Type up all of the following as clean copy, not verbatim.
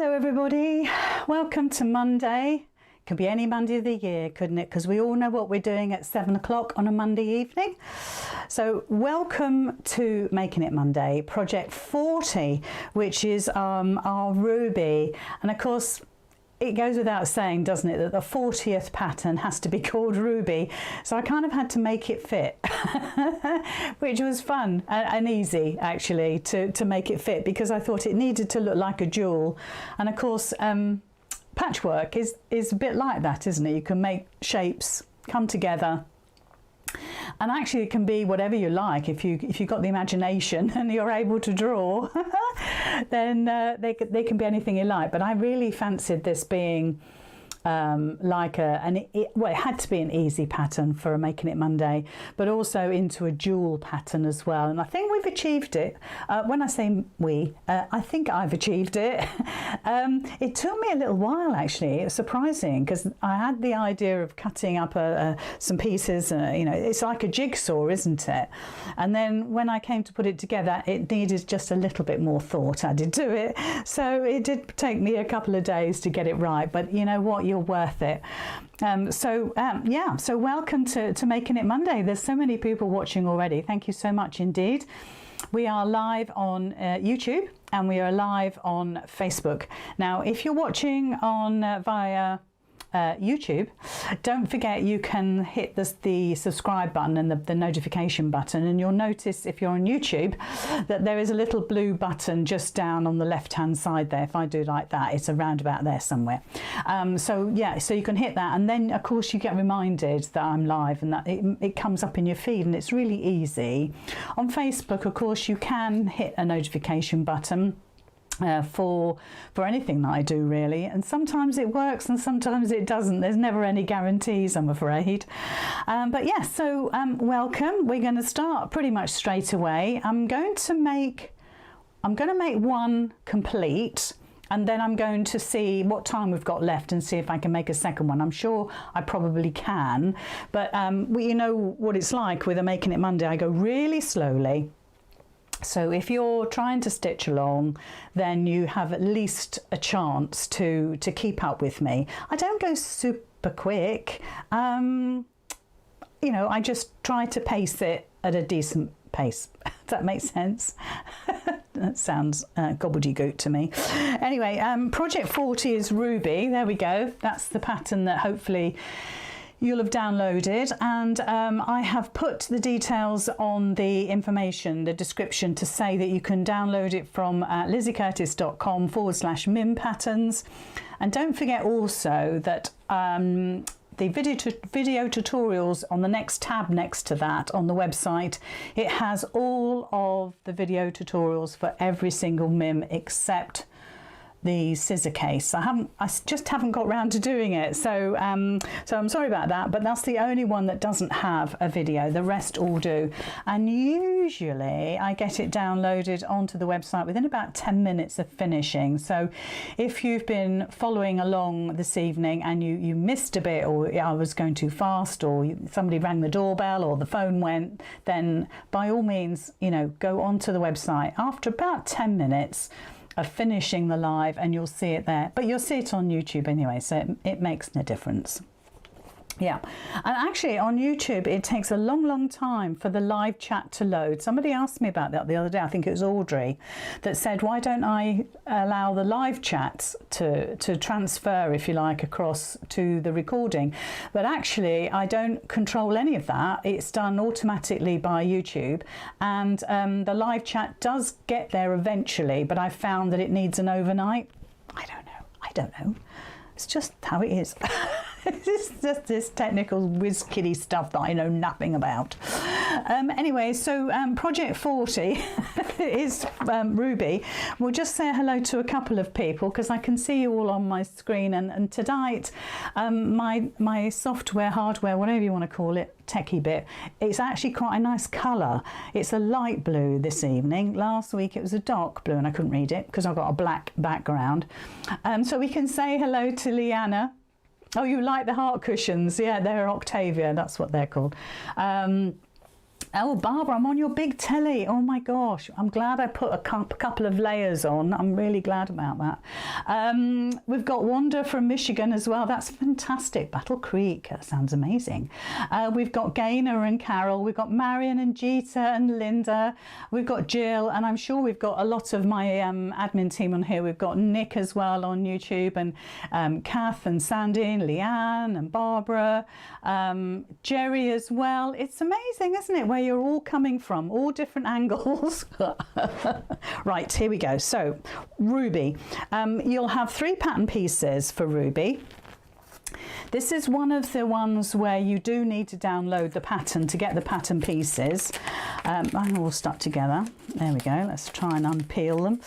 Hello everybody, welcome to Monday. Could be any Monday of the year, couldn't it? Because we all know what we're doing at 7 o'clock on a Monday evening. So welcome to Making It Monday, Project 40, which is our Ruby. And of course, it goes without saying, doesn't it, that the 40th pattern has to be called Ruby. So I kind of had to make it fit, which was fun and easy actually to make it fit, because I thought it needed to look like a jewel. And of course, patchwork is a bit like that, isn't it? You can make shapes come together. And actually it can be whatever you like. If you've got the imagination and you're able to draw, then they can be anything you like. But I really fancied this being like it had to be an easy pattern for Making It Monday, but also into a jewel pattern as well. And I think we've achieved it. When I say we, I think I've achieved it. It took me a little while actually. It's surprising, because I had the idea of cutting up some pieces. You know, it's like a jigsaw, isn't it? And then when I came to put it together, it needed just a little bit more thought added to it. So it did take me a couple of days to get it right. But you know what? You're worth it. So welcome to Making It Monday. There's so many people watching already. Thank you so much indeed. We are live on YouTube and we are live on Facebook. Now, if you're watching on via YouTube, don't forget you can hit the subscribe button and the notification button, and you'll notice if you're on YouTube that there is a little blue button just down on the left hand side there. If I do like that, it's around about there somewhere. So you can hit that, and then of course you get reminded that I'm live, and that it comes up in your feed, and it's really easy. On Facebook, of course, you can hit a notification button for anything that I do really, and sometimes it works and sometimes it doesn't. There's never any guarantees, I'm afraid. But yes, so welcome. We're going to start pretty much straight away. I'm going to make one complete, and then I'm going to see what time we've got left and see if I can make a second one. I'm sure I probably can, but you know what it's like with a Making It Monday. I go really slowly. So if you're trying to stitch along, then you have at least a chance to keep up with me. I don't go super quick. You know, I just try to pace it at a decent pace. Does that make sense? That sounds gobbledygook to me. Anyway, Project 40 is Ruby. There we go. That's the pattern that hopefully you'll have downloaded, and I have put the details on the information, the description, to say that you can download it from lizzycurtis.com/mim patterns. And don't forget also that the video tutorials on the next tab next to that on the website, it has all of the video tutorials for every single mim except the scissor case. I just haven't got round to doing it, so I'm sorry about that, but that's the only one that doesn't have a video. The rest all do, and usually I get it downloaded onto the website within about 10 minutes of finishing. So if you've been following along this evening and you missed a bit, or I was going too fast, or somebody rang the doorbell, or the phone went, then by all means, you know, go onto the website after about 10 minutes of finishing the live, and you'll see it there. But you'll see it on YouTube anyway, so it makes no difference. Yeah, and actually on YouTube it takes a long time for the live chat to load. Somebody asked me about that the other day. I think it was Audrey that said, why don't I allow the live chats to transfer, if you like, across to the recording? But actually I don't control any of that. It's done automatically by YouTube, and the live chat does get there eventually, but I found that it needs an overnight. I don't know. It's just how it is. It's just this technical whiz kiddie stuff that I know nothing about. Anyway, so Project 40 is Ruby. We'll just say hello to a couple of people because I can see you all on my screen. And tonight, my software, hardware, whatever you want to call it, techie bit, it's actually quite a nice colour. It's a light blue this evening. Last week it was a dark blue and I couldn't read it because I've got a black background. So we can say hello to Leanna. Oh, you like the heart cushions? Yeah, they're Octavia, that's what they're called. Oh, Barbara, I'm on your big telly. Oh my gosh, I'm glad I put a couple of layers on. I'm really glad about that. We've got Wanda from Michigan as well. That's fantastic. Battle Creek, that sounds amazing. We've got Gaynor and Carol. We've got Marion and Jeeta and Linda. We've got Jill, and I'm sure we've got a lot of my admin team on here. We've got Nick as well on YouTube, and Kath and Sandy and Leanne and Barbara, Jerry as well. It's amazing, isn't it, where you're all coming from, all different angles. Right, here we go. So Ruby, you'll have 3 pattern pieces for Ruby. This is one of the ones where you do need to download the pattern to get the pattern pieces. I'm all stuck together. There we go. Let's try and unpeel them.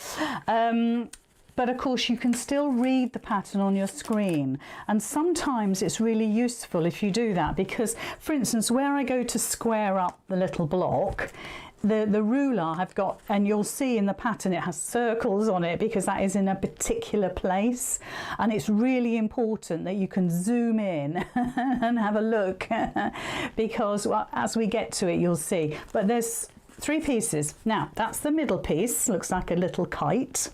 But of course you can still read the pattern on your screen, and sometimes it's really useful if you do that, because for instance where I go to square up the little block, the ruler I've got, and you'll see in the pattern it has circles on it because that is in a particular place, and it's really important that you can zoom in and have a look because well, as we get to it you'll see. But there's 3 pieces. Now that's the middle piece, looks like a little kite,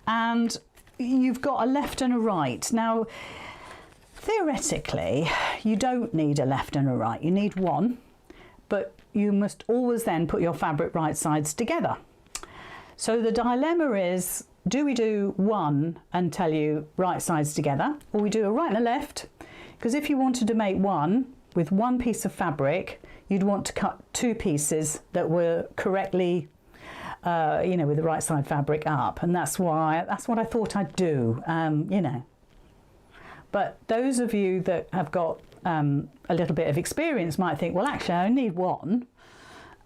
and you've got a left and a right. Now theoretically you don't need a left and a right, you need one, but you must always then put your fabric right sides together. So the dilemma is, do we do one and tell you right sides together, or we do a right and a left? Because if you wanted to make one with one piece of fabric, you'd want to cut 2 pieces that were correctly, you know, with the right side fabric up, and that's what I thought I'd do, you know. But those of you that have got a little bit of experience might think, well, actually, I only need one,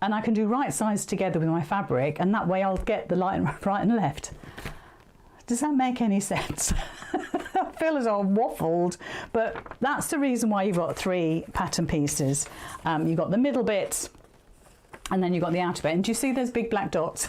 and I can do right sides together with my fabric, and that way I'll get the right and left. Does that make any sense? I feel as though I've waffled, but that's the reason why you've got 3 pattern pieces. You've got the middle bit, and then you've got the outer bit. And do you see those big black dots?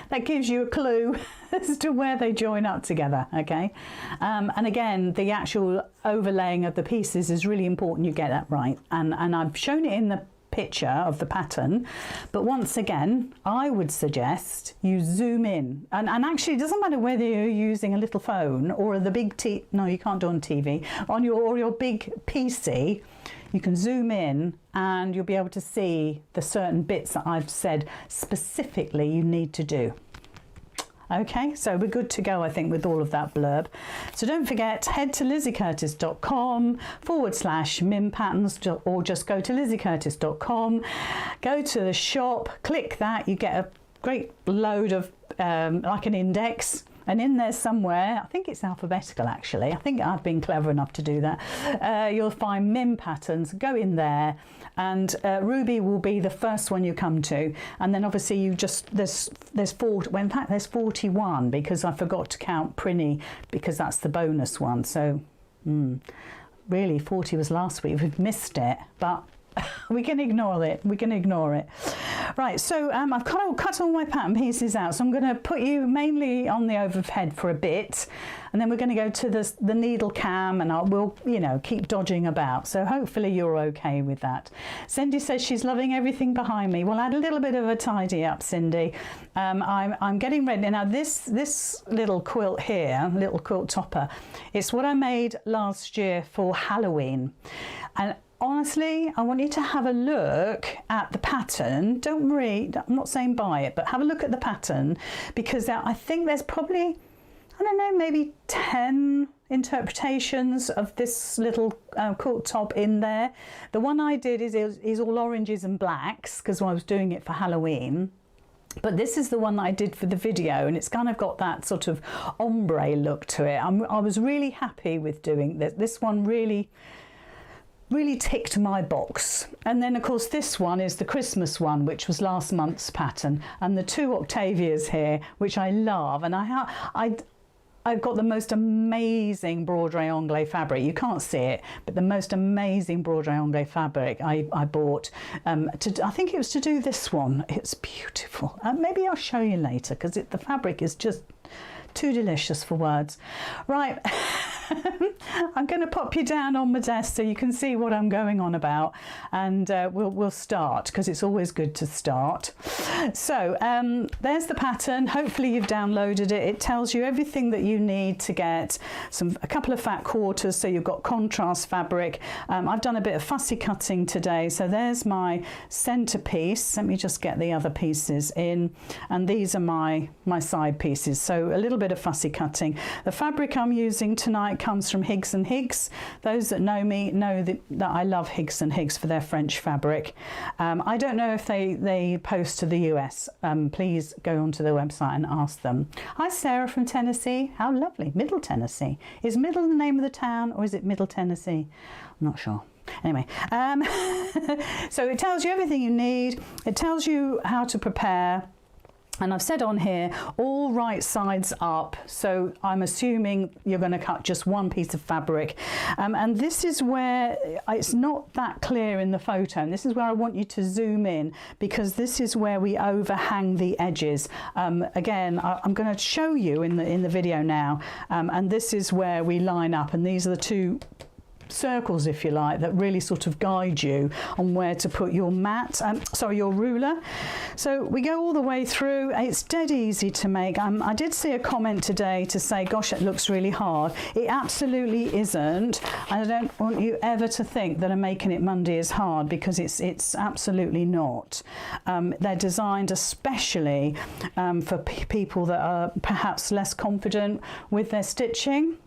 That gives you a clue as to where they join up together, okay? And again, the actual overlaying of the pieces is really important you get that right. And I've shown it in the picture of the pattern, but once again I would suggest you zoom in, and actually it doesn't matter whether you're using a little phone or the big no, you can't do on TV, on your big PC, you can zoom in and you'll be able to see the certain bits that I've said specifically you need to do. Okay, so we're good to go, I think, with all of that blurb. So don't forget, head to lizzycurtis.com/Mim Patterns, or just go to lizzycurtis.com, go to the shop, click that, you get a great load of, like an index, and in there somewhere, I think it's alphabetical actually, I think I've been clever enough to do that, you'll find Mim Patterns, go in there, and Ruby will be the first one you come to, and then obviously you just, there's 40, well in fact there's 41 because I forgot to count Prinny because that's the bonus one, so really 40 was last week, we've missed it, but we can ignore it, we can ignore it. Right, so I've cut all my pattern pieces out, so I'm going to put you mainly on the overhead for a bit, and then we're going to go to the needle cam, and we'll, you know, keep dodging about, so hopefully you're okay with that. Cindy says she's loving everything behind me. We'll add a little bit of a tidy up, Cindy. I'm getting ready now. This little quilt here, little quilt topper, it's what I made last year for Halloween, and honestly, I want you to have a look at the pattern. Don't worry, I'm not saying buy it, but have a look at the pattern, because I think there's probably, I don't know, maybe 10 interpretations of this little quilt top in there. The one I did is all oranges and blacks because I was doing it for Halloween. But this is the one that I did for the video, and it's kind of got that sort of ombre look to it. I was really happy with doing this. This one really ticked my box. And then of course this one is the Christmas one, which was last month's pattern, and the 2 Octavias here, which I love, and I've got the most amazing broderie anglais fabric. You can't see it, but the most amazing broderie anglais fabric I bought. I think it was to do this one. It's beautiful. Maybe I'll show you later because the fabric is just too delicious for words. Right. I'm going to pop you down on my desk so you can see what I'm going on about, and we'll start, because it's always good to start. So there's the pattern. Hopefully you've downloaded it. It tells you everything that you need to get a couple of fat quarters, so you've got contrast fabric. I've done a bit of fussy cutting today, so there's my centerpiece. Let me just get the other pieces in, and these are my side pieces, so a little bit of fussy cutting. The fabric I'm using tonight comes from Higgs and Higgs. Those that know me know that I love Higgs and Higgs for their French fabric. I don't know if they post to the US. Please go onto their website and ask them. Hi Sarah from Tennessee. How lovely. Middle Tennessee. Is Middle the name of the town, or is it Middle Tennessee? I'm not sure. Anyway, so it tells you everything you need. It tells you how to prepare. And I've said on here, all right sides up. So I'm assuming you're going to cut just one piece of fabric. And this is where it's not that clear in the photo. And this is where I want you to zoom in, because this is where we overhang the edges. Again, I'm going to show you in the video now. And this is where we line up. And these are the two circles, if you like, that really sort of guide you on where to put your your ruler. So we go all the way through. It's dead easy to make. I did see a comment today to say, gosh, it looks really hard. It absolutely isn't. I don't want you ever to think that a Making It Monday is hard, because it's absolutely not. They're designed especially for people that are perhaps less confident with their stitching.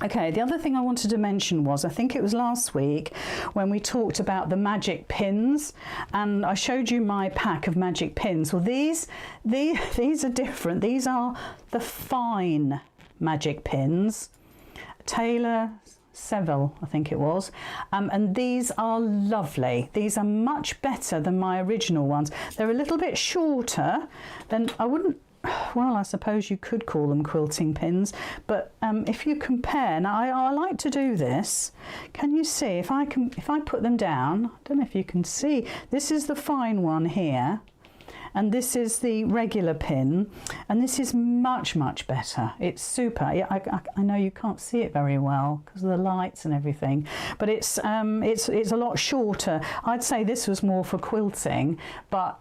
Okay, the other thing I wanted to mention was, I think it was last week when we talked about the magic pins, and I showed you my pack of magic pins. Well, these are different. These are the fine magic pins. Taylor Seville, I think it was, and these are lovely. These are much better than my original ones. They're a little bit shorter than, well, I suppose you could call them quilting pins, but if you compare, now I like to do this. Can you see, if I put them down, I don't know if you can see, this is the fine one here, and this is the regular pin, and this is much better. It's super. I know you can't see it very well because of the lights and everything, but it's a lot shorter. I'd say this was more for quilting, but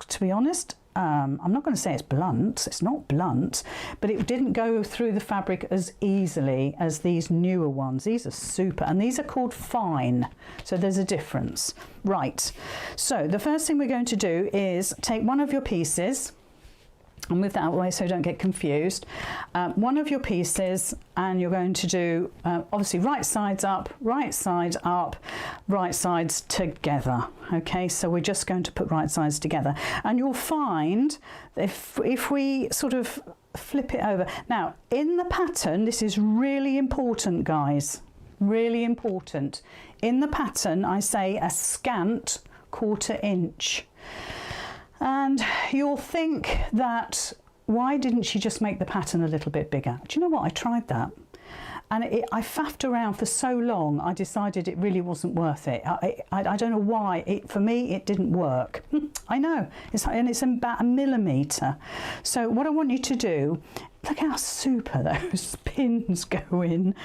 to be honest, I'm not going to say it's blunt. It's not blunt, but it didn't go through the fabric as easily as these newer ones. These are super, and these are called fine, so there's a difference. Right, so the first thing we're going to do is take one of your pieces, and move that out of the way so don't get confused. One of your pieces, and you're going to do obviously right sides up, right sides up, right sides together. Okay, so we're just going to put right sides together, and you'll find if we sort of flip it over. Now in the pattern, this is really important, guys, really important. In the pattern I say a scant 1/4 inch. And you'll think that, why didn't she just make the pattern a little bit bigger? Do you know what? I tried that. And I faffed around for so long, I decided it really wasn't worth it. I don't know why. For me, it didn't work. I know. It's about 1 millimetre. So what I want you to do, look how super those pins go in.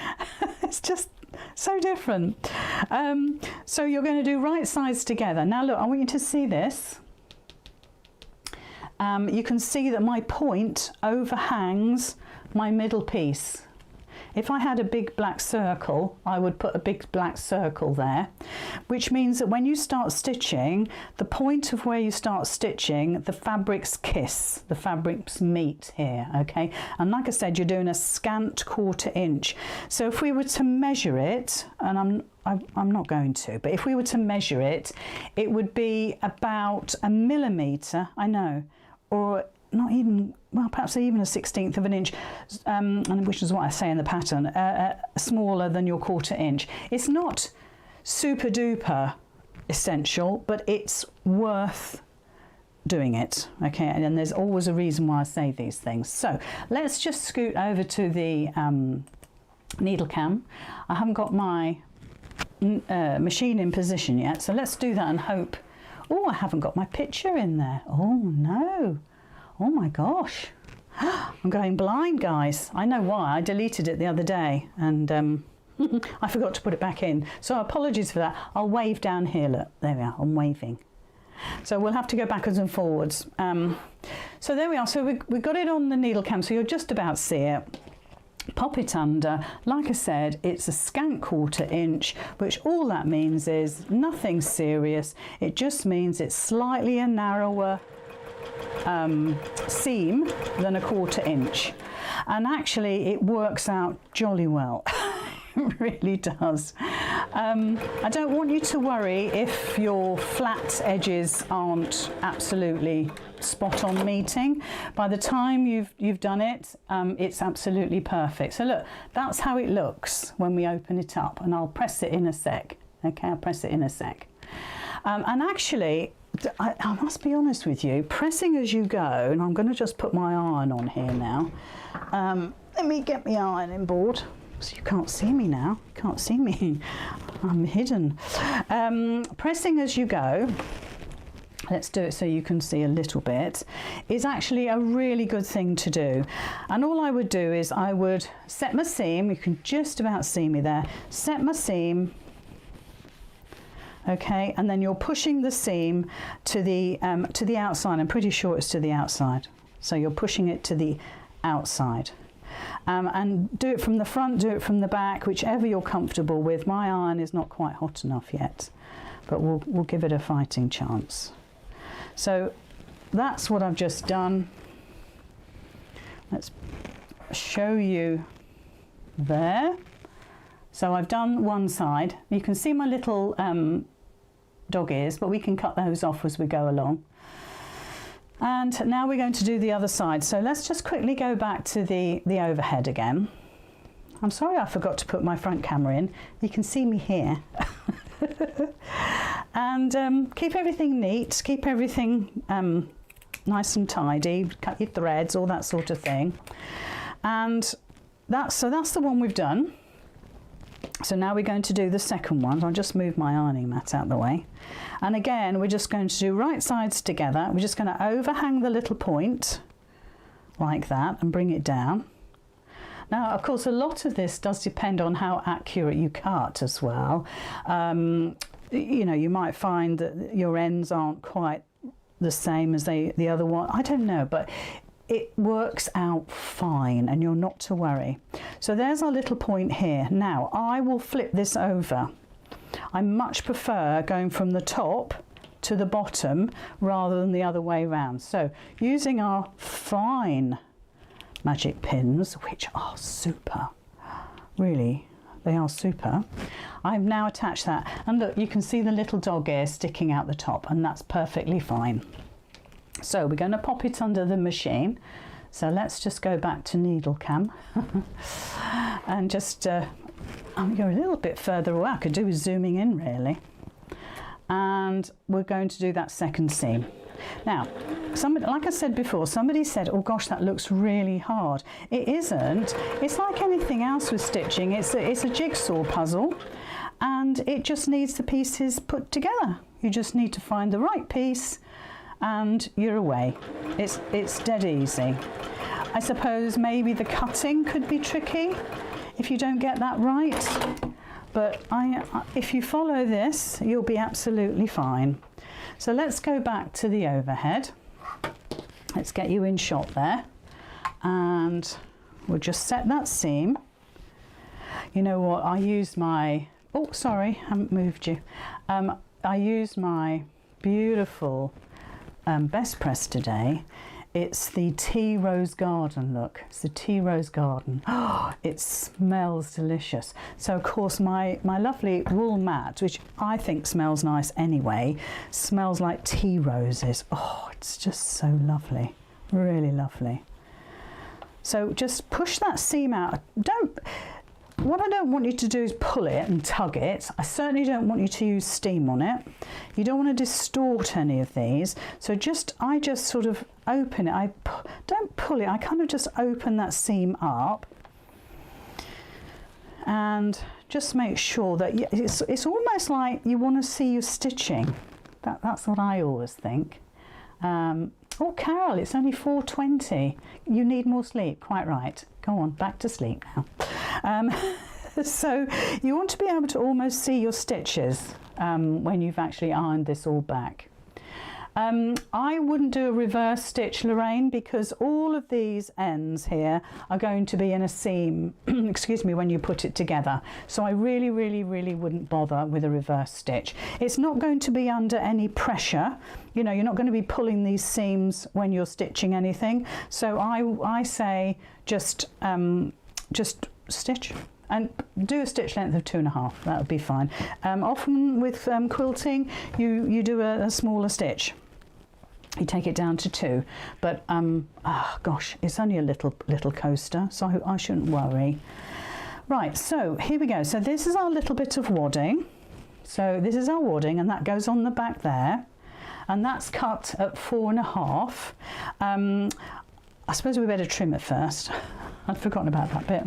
It's just so different. So you're going to do right sides together. Now look, I want you to see this. You can see that my point overhangs my middle piece. If I had a big black circle, I would put a big black circle there, which means that when you start stitching, the point of where you start stitching, the fabrics kiss, the fabrics meet here, okay? And like I said, you're doing a scant 1/4 inch. So if we were to measure it, and I'm not going to, but if we were to measure it, it would be about 1 millimetre, I know, or not even, well, perhaps even a 1/16 of an inch, and which is what I say in the pattern, smaller than your 1/4 inch. It's not super duper essential, but it's worth doing it, okay? And then there's always a reason why I say these things. So let's just scoot over to the needle cam. I haven't got my machine in position yet, so let's do that and hope. Oh, I haven't got my picture in there. Oh no, oh my gosh. I'm going blind, guys. I know why. I deleted it the other day and I forgot to put it back in. So apologies for that. I'll wave down here. Look, there we are. I'm waving. So we'll have to go backwards and forwards. So there we are. So we got it on the needle cam. So you'll just about see it. Pop it under. Like I said, it's a scant 1/4 inch, which all that means is nothing serious. It just means it's slightly a narrower seam than a 1/4 inch. And actually it works out jolly well. It really does. I don't want you to worry if your flat edges aren't absolutely spot on meeting. By the time you've done it, it's absolutely perfect. So look, that's how it looks when we open it up, and I'll press it in a sec. Okay, I'll press it in a sec. And actually, I must be honest with you, pressing as you go, and I'm going to just put my iron on here now. Let me get my ironing board. So you can't see me now. You can't see me. I'm hidden. Pressing as you go, let's do it so you can see a little bit, is actually a really good thing to do. And all I would do is I would set my seam. You can just about see me there. Set my seam. Okay, and then you're pushing the seam to the outside. I'm pretty sure it's to the outside. So you're pushing it to the outside. And do it from the front, do it from the back, whichever you're comfortable with. My iron is not quite hot enough yet, but we'll give it a fighting chance. So that's what I've just done. Let's show you there. So I've done one side. You can see my little dog ears, but we can cut those off as we go along. And now we're going to do the other side. So let's just quickly go back to the overhead again. I'm sorry I forgot to put my front camera in. You can see me here. And keep everything neat, keep everything nice and tidy, cut your threads, all that sort of thing. And that's the one we've done. So now we're going to do the second one. I'll just move my ironing mat out of the way. And again, we're just going to do right sides together. We're just going to overhang the little point like that and bring it down. Now, of course, a lot of this does depend on how accurate you cut as well. You know, you might find that your ends aren't quite the same as the other one. I don't know, but it works out fine and you're not to worry. So there's our little point here. Now I will flip this over. I much prefer going from the top to the bottom rather than the other way around. So using our fine magic pins, which are super, really, they are super. I've now attached that, and look, you can see the little dog ear sticking out the top, and that's perfectly fine. So we're going to pop it under the machine. So let's just go back to needle cam and just you're a little bit further away. I could do with zooming in really. And we're going to do that second seam. Now, somebody, like I said before, somebody said, oh gosh, that looks really hard. It isn't. It's like anything else with stitching. It's a jigsaw puzzle, and it just needs the pieces put together. You just need to find the right piece and you're away. It's dead easy. I suppose maybe the cutting could be tricky if you don't get that right, but if you follow this, you'll be absolutely fine. So let's go back to the overhead. Let's get you in shot there, and we'll just set that seam. You know what, I used my, oh sorry, I haven't moved you. I used my beautiful best press today. It's the Tea Rose Garden, look. It's the Tea Rose Garden. Oh, it smells delicious. So of course my lovely wool mat, which I think smells nice anyway, smells like tea roses. Oh, it's just so lovely, really lovely. So just push that seam out. What I don't want you to do is pull it and tug it. I certainly don't want you to use steam on it. You don't want to distort any of these. So I just sort of open it. I don't pull it. I kind of just open that seam up and just make sure that it's almost like you want to see your stitching. That's what I always think. Oh, Carol, it's only 4:20. You need more sleep. Quite right. Go on, back to sleep now. So you want to be able to almost see your stitches when you've actually ironed this all back. I wouldn't do a reverse stitch, Lorraine, because all of these ends here are going to be in a seam, excuse me, when you put it together. So I really wouldn't bother with a reverse stitch. It's not going to be under any pressure. You know, you're not going to be pulling these seams when you're stitching anything. So I say just stitch. And do a stitch length of 2.5, that would be fine. Often with quilting, you do a smaller stitch. You take it down to 2, but gosh, it's only a little coaster, so I shouldn't worry. Right, so here we go. So this is our little bit of wadding. So this is our wadding, and that goes on the back there, and that's cut at 4.5. I suppose we better trim it first. I'd forgotten about that bit.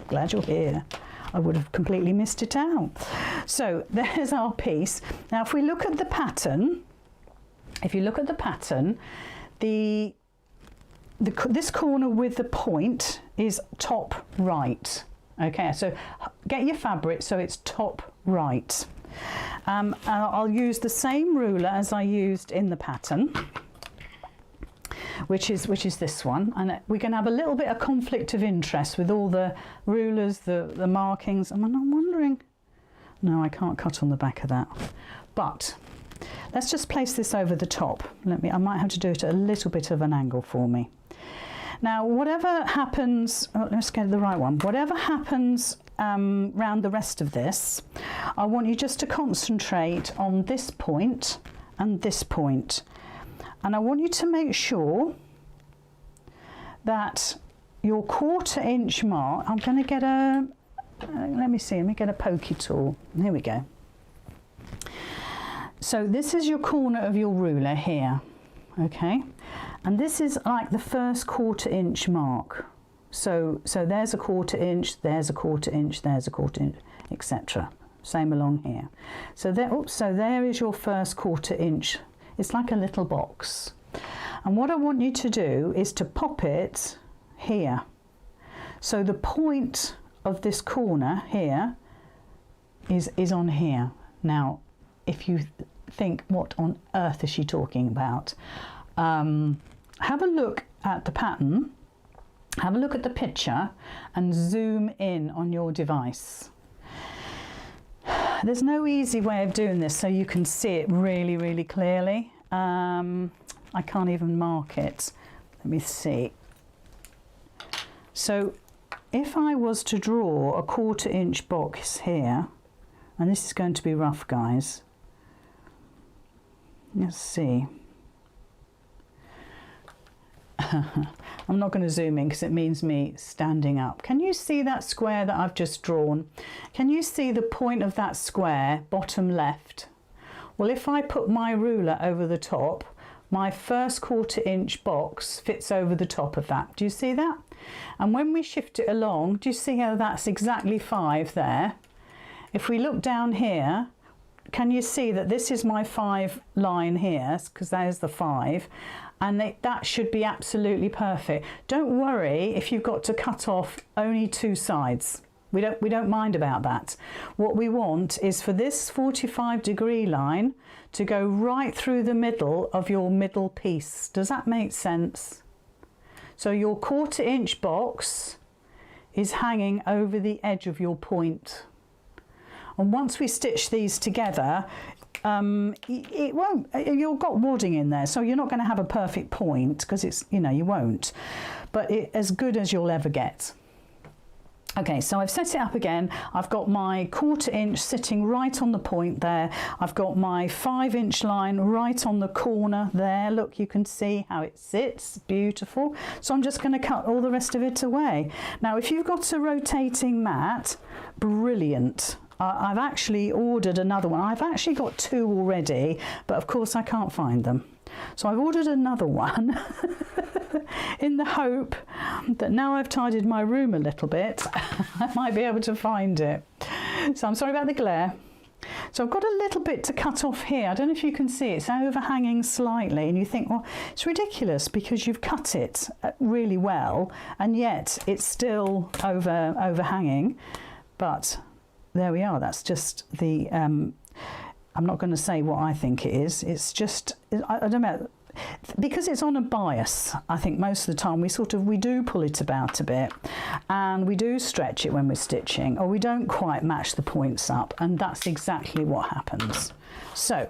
Glad you're here. I would have completely missed it out. So there's our piece. Now if we look at the pattern, this corner with the point is top right. Okay, so get your fabric so it's top right. And I'll use the same ruler as I used in the pattern, which is this one, and we can have a little bit of conflict of interest with all the rulers, the markings. I'm wondering, no, I can't cut on the back of that, but let's just place this over the top. I might have to do it at a little bit of an angle for me. Now whatever happens, let's get the right one, whatever happens round the rest of this, I want you just to concentrate on this point and this point. And I want you to make sure that your 1/4 inch mark, I'm going to get let me get a pokey tool. Here we go. So this is your corner of your ruler here, okay? And this is like the first 1/4 inch mark. So there's a 1/4 inch, there's a 1/4 inch, there's a 1/4 inch, etc. Same along here. So there is your first 1/4 inch. It's like a little box. And what I want you to do is to pop it here. So the point of this corner here is on here. Now, if you think, what on earth is she talking about? Have a look at the pattern, have a look at the picture and zoom in on your device. There's no easy way of doing this so you can see it really clearly. I can't even mark it. Let me see. So if I was to draw a 1/4 inch box here, and this is going to be rough, guys. Let's see. I'm not going to zoom in because it means me standing up. Can you see that square that I've just drawn? Can you see the point of that square, bottom left? Well, if I put my ruler over the top, my first 1/4 inch box fits over the top of that. Do you see that? And when we shift it along, do you see how that's exactly 5 there? If we look down here, can you see that this is my 5 line here, because there's the 5, and that should be absolutely perfect. Don't worry if you've got to cut off only 2 sides. We don't mind about that. What we want is for this 45-degree line to go right through the middle of your middle piece. Does that make sense? So your 1/4 inch box is hanging over the edge of your point. And once we stitch these together, it won't, you've got wadding in there, so you're not going to have a perfect point, because it's, you know, you won't, but it's as good as you'll ever get. Okay, so I've set it up again. I've got my 1/4 inch sitting right on the point there. I've got my 5 inch line right on the corner there. Look, you can see how it sits, beautiful. So I'm just going to cut all the rest of it away. Now, if you've got a rotating mat, brilliant. I've actually ordered another one. I've actually got 2 already, but of course I can't find them. So I've ordered another one in the hope that now I've tidied my room a little bit, I might be able to find it. So I'm sorry about the glare. So I've got a little bit to cut off here. I don't know if you can see, it's overhanging slightly, and you think, well, it's ridiculous because you've cut it really well and yet it's still overhanging. But there we are. That's just the I'm not going to say what I think it is. It's just, I don't know, because it's on a bias. I think most of the time we do pull it about a bit, and we do stretch it when we're stitching, or we don't quite match the points up, and that's exactly what happens. So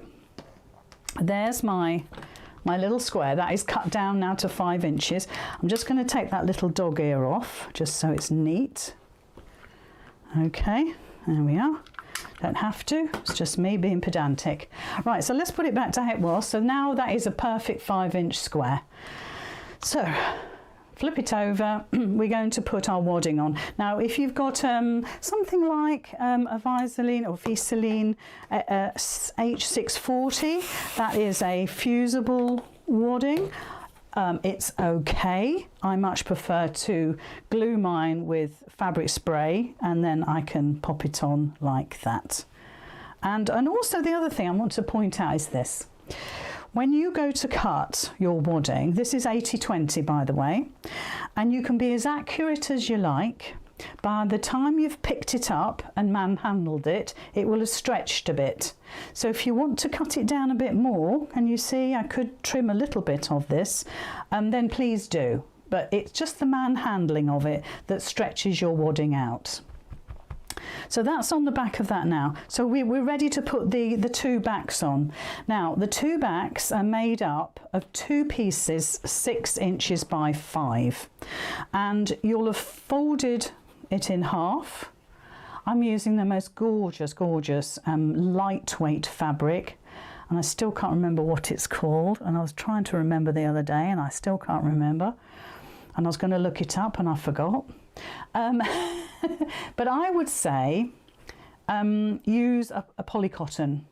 there's my little square. That is cut down now to 5 inches. I'm just going to take that little dog ear off just so it's neat. Okay, there we are. Don't have to, it's just me being pedantic. Right, so let's put it back to how it was. So now that is a perfect 5-inch square. So flip it over, we're going to put our wadding on. Now if you've got something like a Visaline or Visaline H640, that is a fusible wadding. It's okay. I much prefer to glue mine with fabric spray, and then I can pop it on like that. And also the other thing I want to point out is this. When you go to cut your wadding, this is 80-20 by the way, and you can be as accurate as you like. By the time you've picked it up and manhandled it, it will have stretched a bit. So if you want to cut it down a bit more, and you see I could trim a little bit of this, then please do. But it's just the manhandling of it that stretches your wadding out. So that's on the back of that now. So we're ready to put the 2 backs on. Now the 2 backs are made up of 2 pieces 6 inches by 5, and you'll have folded it in half. I'm using the most gorgeous lightweight fabric, and I still can't remember what it's called, and I was trying to remember the other day and I still can't remember, and I was going to look it up and I forgot. But I would say use a polycotton.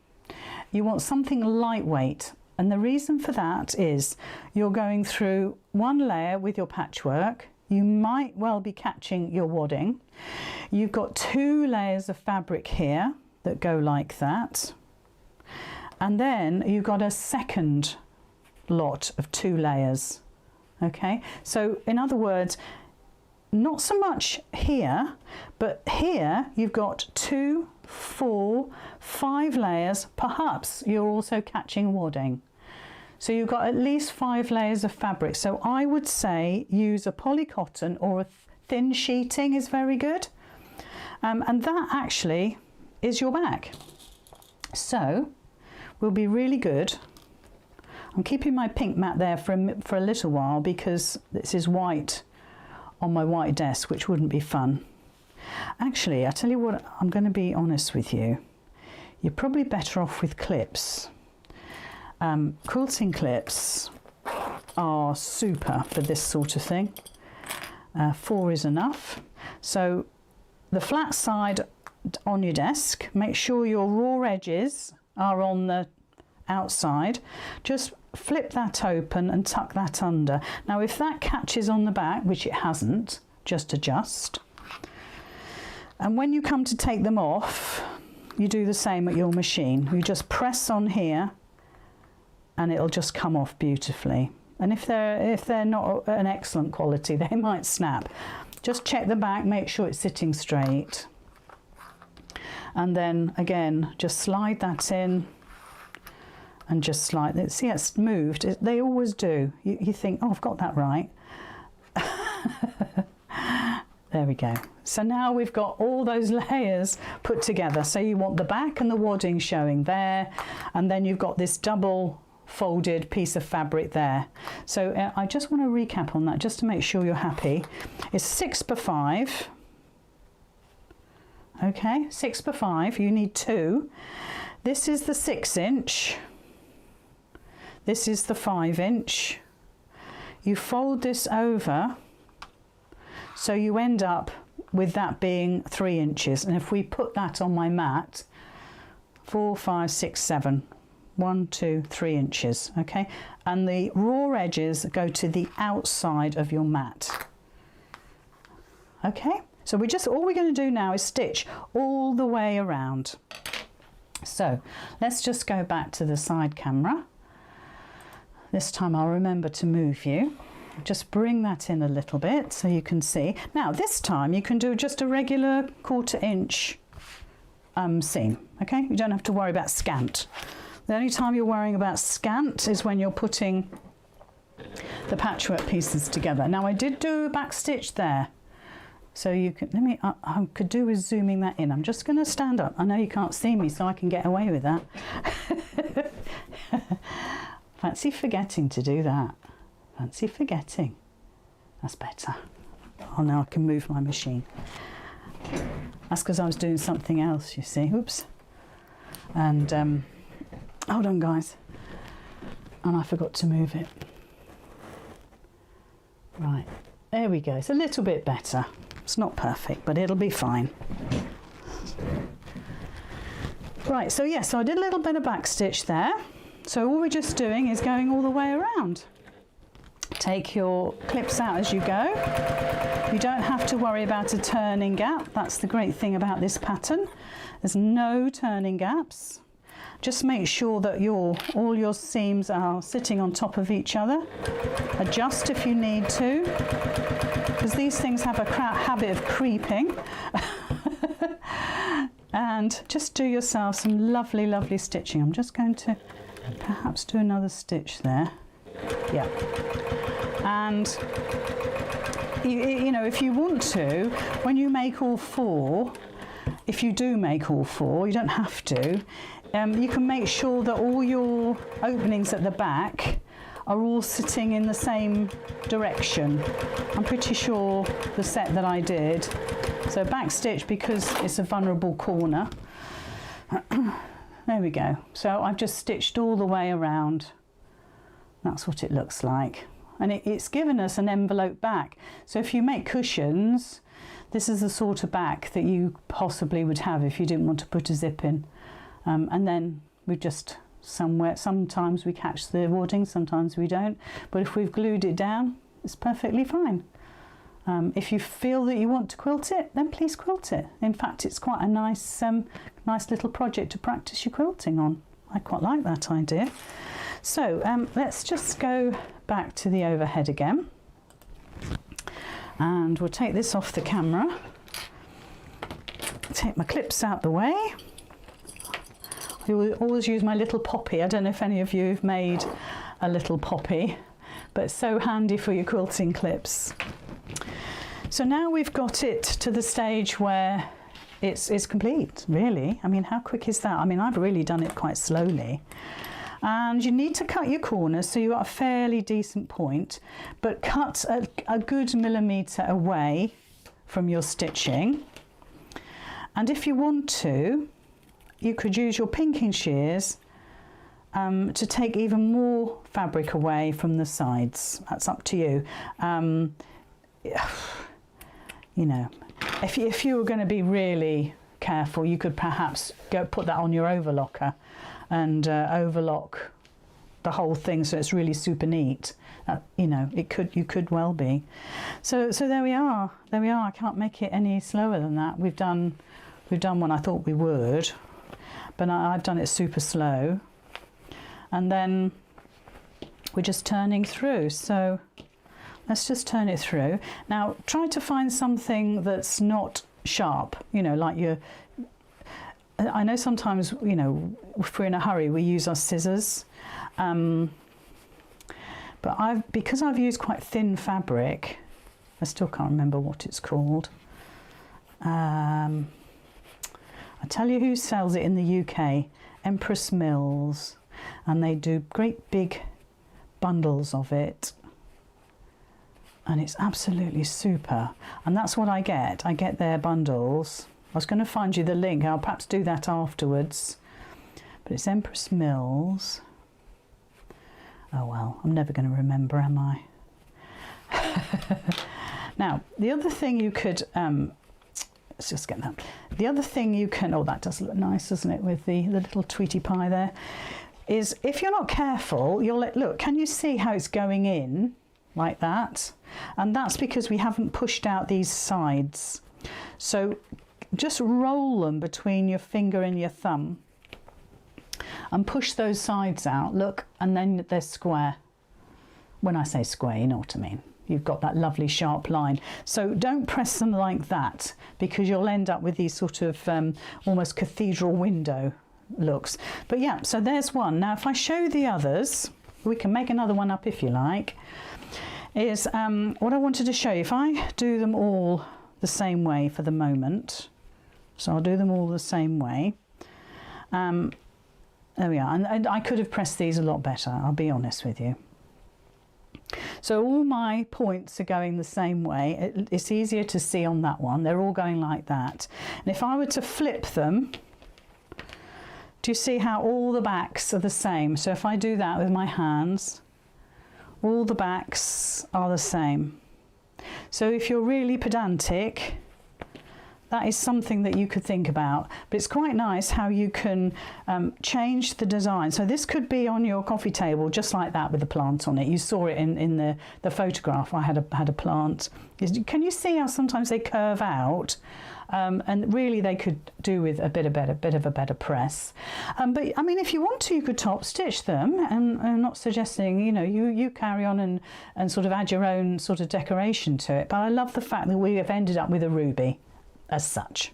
You want something lightweight, and the reason for that is you're going through 1 layer with your patchwork. You might well be catching your wadding. You've got 2 layers of fabric here that go like that, and then you've got a second lot of 2 layers. Okay, so in other words, not so much here, but here you've got 2, 4, 5 layers. Perhaps you're also catching wadding. So you've got at least 5 layers of fabric. So I would say use a polycotton, or a thin sheeting is very good. And that actually is your back. So will be really good. I'm keeping my pink mat there for a little while because this is white on my white desk, which wouldn't be fun. Actually, I tell you what, I'm going to be honest with you. You're probably better off with clips. Quilting clips are super for this sort of thing. 4 is enough. So the flat side on your desk, make sure your raw edges are on the outside. Just flip that open and tuck that under. Now if that catches on the back, which it hasn't, just adjust. And when you come to take them off, you do the same at your machine. You just press on here and it'll just come off beautifully. And if they're not an excellent quality, they might snap. Just check the back, make sure it's sitting straight. And then again, just slide that in and just slide it. See, it's moved. They always do. You think, oh, I've got that right. There we go. So now we've got all those layers put together. So you want the back and the wadding showing there, and then you've got this double folded piece of fabric there. So I just want to recap on that just to make sure you're happy. It's 6 by 5. Okay, 6 by 5. You need 2. This is the 6 inch. This is the 5 inch. You fold this over, so you end up with that being 3 inches. And if we put that on my mat, 4, 5, 6, 7. 1, 2, 3 inches, okay? And the raw edges go to the outside of your mat. Okay, so all we're going to do now is stitch all the way around. So let's just go back to the side camera. This time I'll remember to move you. Just bring that in a little bit so you can see. Now this time you can do just a regular 1/4 inch seam, okay? You don't have to worry about scant. The only time you're worrying about scant is when you're putting the patchwork pieces together. Now I did do a back stitch there, so you can, I could do with zooming that in. I'm just going to stand up. I know you can't see me, so I can get away with that. Fancy forgetting to do that. Fancy forgetting. That's better. Oh, now I can move my machine. That's because I was doing something else, you see. Oops. And hold on, guys. And I forgot to move it. Right, there we go. It's a little bit better. It's not perfect, but it'll be fine. Right, so yes, so I did a little bit of back stitch there. So all we're just doing is going all the way around. Take your clips out as you go. You don't have to worry about a turning gap. That's the great thing about this pattern. There's no turning gaps. Just make sure that all your seams are sitting on top of each other. Adjust if you need to, because these things have a habit of creeping. And just do yourself some lovely, lovely stitching. I'm just going to perhaps do another stitch there. Yeah. And you know, if you want to, when you make all four, if you do make all four, you don't have to, you can make sure that all your openings at the back are all sitting in the same direction. I'm pretty sure the set that I did. So back stitch, because it's a vulnerable corner. There we go. So I've just stitched all the way around. That's what it looks like. And it's given us an envelope back. So if you make cushions, this is the sort of back that you possibly would have if you didn't want to put a zip in. And then we just sometimes we catch the wadding, sometimes we don't. But if we've glued it down, it's perfectly fine. If you feel that you want to quilt it, then please quilt it. In fact, it's quite a nice, nice little project to practice your quilting on. I quite like that idea. So let's just go back to the overhead again. And we'll take this off the camera. Take my clips out the way. I will always use my little poppy. I don't know if any of you have made a little poppy, but it's so handy for your quilting clips. So now we've got it to the stage where it's complete, really. I mean, how quick is that? I mean, I've really done it quite slowly. And you need to cut your corners so you've got a fairly decent point, but cut a good millimetre away from your stitching. And if you want to, you could use your pinking shears to take even more fabric away from the sides. That's up to you. You know, if you were going to be really careful, you could perhaps go put that on your overlocker and overlock the whole thing so it's really super neat. You know, you could well be. So there we are. There we are. I can't make it any slower than that. We've done one I thought we would, but I've done it super slow. And then we're just turning through. So let's just turn it through. Now try to find something that's not sharp, you know, like I know sometimes, you know, if we're in a hurry, we use our scissors. But because I've used quite thin fabric, I still can't remember what it's called. I tell you who sells it in the UK, Empress Mills, and they do great big bundles of it. And it's absolutely super. And that's what I get. I get their bundles. I was going to find you the link. I'll perhaps do that afterwards. But it's Empress Mills. Oh well, I'm never going to remember, am I? Now, the other thing you could... let's just get that. The other thing you can... Oh, that does look nice, doesn't it, with the little tweety pie there. Is if you're not careful, look, can you see how it's going in? Like that. And that's because we haven't pushed out these sides. So just roll them between your finger and your thumb and push those sides out, look, and then they're square. When I say square, you know what I mean. You've got that lovely sharp line. So don't press them like that, because you'll end up with these sort of almost cathedral window looks. But yeah, so there's one. Now if I show the others, we can make another one up if you like, is what I wanted to show you. If I do them all the same way for the moment, so I'll do them all the same way. There we are, and I could have pressed these a lot better, I'll be honest with you. So all my points are going the same way. It's easier to see on that one. They're all going like that. And if I were to flip them, do you see how all the backs are the same? So if I do that with my hands, all the backs are the same. So if you're really pedantic, that is something that you could think about. But it's quite nice how you can change the design. So this could be on your coffee table just like that with the plant on it. You saw it in the photograph. I had a plant. Can you see how sometimes they curve out? And really they could do with a bit of a better press. But I mean, if you want to, you could top stitch them, and I'm not suggesting, you know, you carry on and sort of add your own sort of decoration to it. But I love the fact that we have ended up with a ruby as such.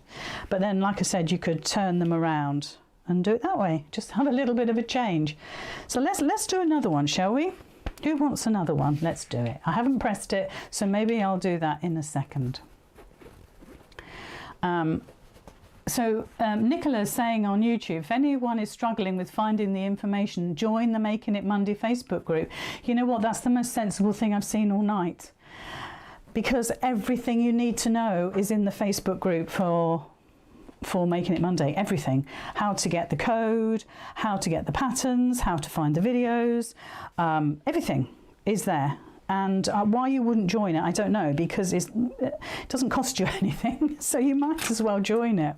But then, like I said, you could turn them around and do it that way. Just have a little bit of a change. So let's do another one, shall we? Who wants another one? Let's do it. I haven't pressed it, so maybe I'll do that in a second. Nicola's saying on YouTube, if anyone is struggling with finding the information, join the Making It Monday Facebook group. You know what? That's the most sensible thing I've seen all night. Because everything you need to know is in the Facebook group for Making It Monday. Everything. How to get the code, how to get the patterns, how to find the videos. Everything is there. And why you wouldn't join it, I don't know, because it doesn't cost you anything, so you might as well join it.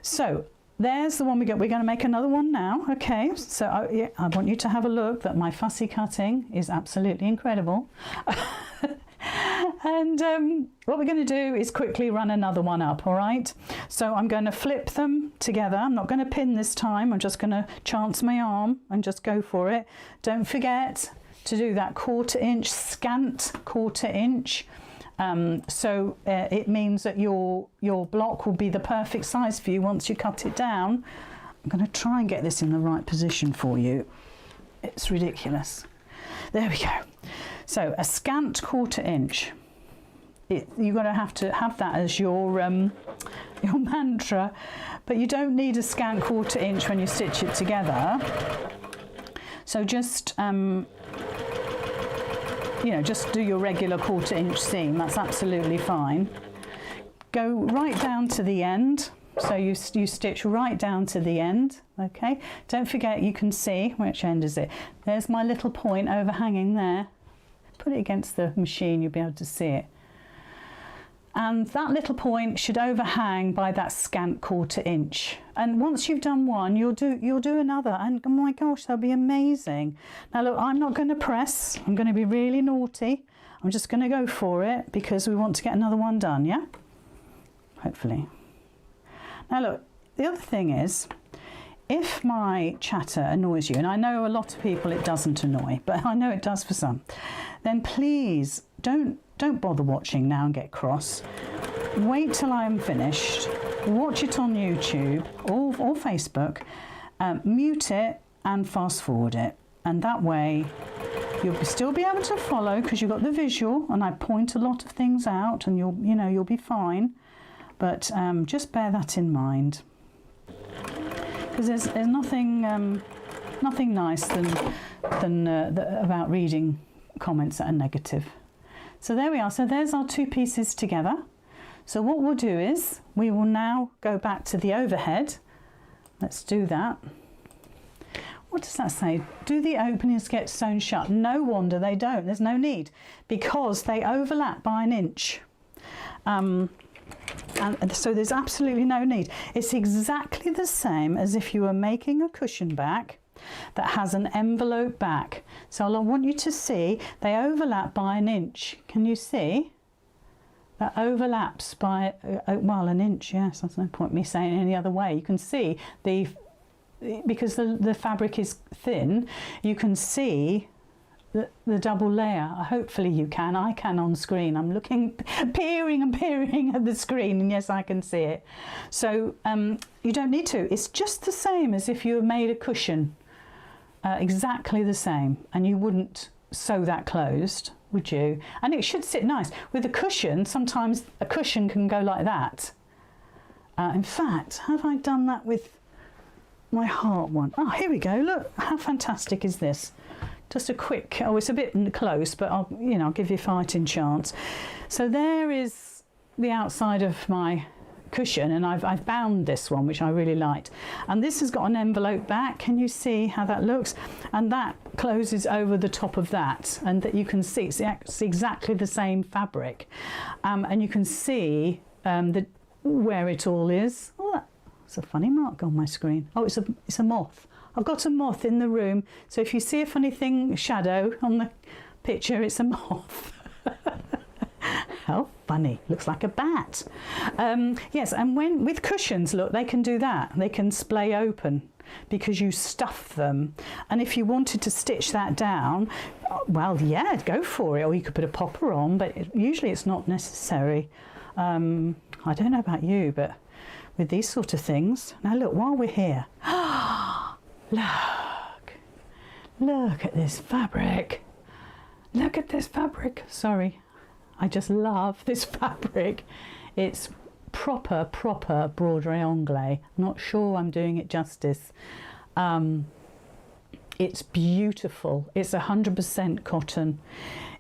So there's the one we got. We're going to make another one now. Okay, so I want you to have a look that my fussy cutting is absolutely incredible. And what we're going to do is quickly run another one up, all right? So I'm going to flip them together. I'm not going to pin this time. I'm just going to chance my arm and just go for it. Don't forget to do that 1/4 inch, scant 1/4 inch. It means that your block will be the perfect size for you once you cut it down. I'm going to try and get this in the right position for you. It's ridiculous. There we go. So a scant 1/4 inch. You're going to have that as your mantra, but you don't need a scant 1/4 inch when you stitch it together. So just just do your regular 1/4 inch seam. That's absolutely fine. Go right down to the end. So you stitch right down to the end. Okay. Don't forget, you can see which end is it. There's my little point overhanging there. Put it against the machine, you'll be able to see it. And that little point should overhang by that scant 1/4 inch. And once you've done one, you'll do another, and oh my gosh, that'll be amazing. Now look, I'm not going to press. I'm going to be really naughty. I'm just going to go for it because we want to get another one done, yeah? Hopefully. Now look, the other thing is, if my chatter annoys you, and I know a lot of people it doesn't annoy, but I know it does for some, then please don't bother watching now and get cross. Wait till I'm finished, watch it on YouTube or Facebook, mute it and fast forward it, and that way you'll still be able to follow because you've got the visual, and I point a lot of things out, and you'll be fine. But just bear that in mind, because there's nothing nice than about reading comments that are negative. So there we are. So there's our two pieces together. So what we'll do is we will now go back to the overhead. Let's do that. What does that say? Do the openings get sewn shut? No wonder they don't. There's no need, because they overlap by 1 inch. And so there's absolutely no need. It's exactly the same as if you were making a cushion back that has an envelope back. So I want you to see they overlap by 1 inch. Can you see? That overlaps by, well, 1 inch, yes. There's no point me saying it any other way. You can see the because the fabric is thin, you can see the double layer. Hopefully you can. I can on screen. I'm looking, peering and peering at the screen, and yes, I can see it. So you don't need to. It's just the same as if you made a cushion, exactly the same, and you wouldn't sew that closed, would you? And it should sit nice. With a cushion, sometimes a cushion can go like that. In fact, have I done that with my heart one? Oh, here we go. Look, how fantastic is this? Just a quick, oh, it's a bit close, but I'll give you a fighting chance. So there is the outside of my cushion, and I've bound this one, which I really liked. And this has got an envelope back. Can you see how that looks? And that closes over the top of that, and that you can see it's exactly the same fabric. And you can see where it all is. Oh, that's a funny mark on my screen. Oh, it's a moth. I've got a moth in the room, so if you see a funny thing, shadow on the picture, it's a moth. How funny, looks like a bat. Yes, and with cushions, look, they can do that. They can splay open because you stuff them. And if you wanted to stitch that down, well, yeah, go for it. Or you could put a popper on, but usually it's not necessary. I don't know about you, but with these sort of things. Now look, while we're here, look at this fabric. Look at this fabric. Sorry, I just love this fabric. It's proper broderie anglais. Not sure I'm doing it justice. It's beautiful. It's 100% cotton.